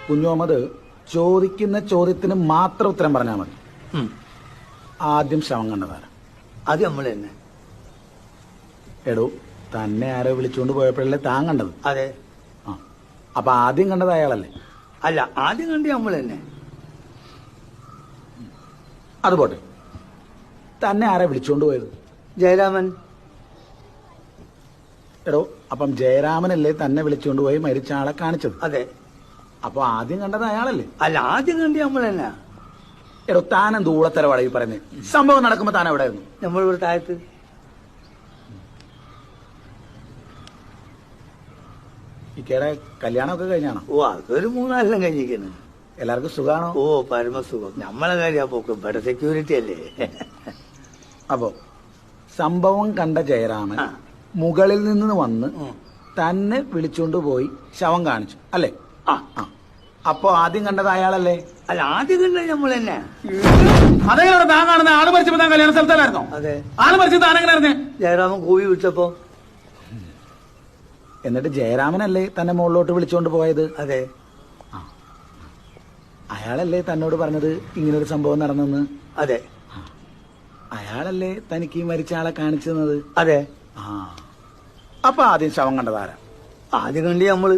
കുഞ്ഞോമത് ചോദിക്കുന്ന ചോദ്യത്തിന് മാത്രം ഉത്തരം പറഞ്ഞാൽ മതി. ആദ്യം ശവം കണ്ടതാരാ? അത് നമ്മൾ തന്നെ. എടോ, തന്നെ ആരോ വിളിച്ചുകൊണ്ട് പോയപ്പോഴല്ലേ താൻ കണ്ടത്? അതെ. ആ, അപ്പൊ ആദ്യം കണ്ടത് അയാളല്ലേ? അല്ല, ആദ്യം കണ്ടി നമ്മൾ തന്നെ. അത് പോട്ടെ, തന്നെ ആരാ വിളിച്ചുകൊണ്ട് പോയത്? ജയരാമൻ. എടോ, അപ്പം ജയരാമനല്ലേ തന്നെ വിളിച്ചുകൊണ്ട് പോയി മരിച്ച ആളെ കാണിച്ചത്? അതെ. അപ്പൊ ആദ്യം കണ്ടത് അയാളല്ലേ? അല്ല, ആദ്യം കണ്ടി നമ്മൾ തന്നെ. എടോ, താനെന്ത് ഊളത്തരവാടാ ഈ പറയുന്നത്? സംഭവം നടക്കുമ്പോ താൻ എവിടെ ആയിരുന്നു? നമ്മളിവിടെ താഴത്ത്. ഇക്കയുടെ കല്യാണമൊക്കെ കഴിഞ്ഞാണോ? ഓ, അതൊരു 3-4 കഴിഞ്ഞിരിക്കുന്നു. എല്ലാവർക്കും സുഖാണോ? ഓ, പരമസുഖം. നമ്മളെ കാര്യം പോക്ക് ഇവിടെ സെക്യൂരിറ്റി അല്ലേ. അപ്പോ സംഭവം കണ്ട ജയരാമൻ മുകളിൽ നിന്ന് വന്ന് തന്നെ വിളിച്ചുകൊണ്ട് പോയി ശവം കാണിച്ചു അല്ലേ? അപ്പൊ ആദ്യം കണ്ടത് അയാളല്ലേ? അല്ല, ആദ്യം കണ്ടത് നമ്മൾ തന്നെ. അതേ താൻ കാണുന്ന ആള് മരിച്ചപ്പോ താൻ കല്യാണ സ്ഥലത്തല്ലായിരുന്നോ? അതെ. ആള് മരിച്ചത് താനെങ്ങനെ അറിഞ്ഞേ? ജയരാമൻ കൂവി വിളിച്ചപ്പോ. എന്നിട്ട് ജയരാമനല്ലേ തന്നെ മുകളിലോട്ട് വിളിച്ചുകൊണ്ട് പോയത്? അതെ. അയാളല്ലേ തന്നോട് പറഞ്ഞത് ഇങ്ങനൊരു സംഭവം നടന്നെന്ന്? അതെ. അയാളല്ലേ തനിക്ക് ഈ മരിച്ച ആളെ കാണിച്ചു തന്നത്? അതെ. അപ്പൊ ആദ്യം ശവം കണ്ടതാരാ? ആദ്യം കണ്ടി നമ്മള്.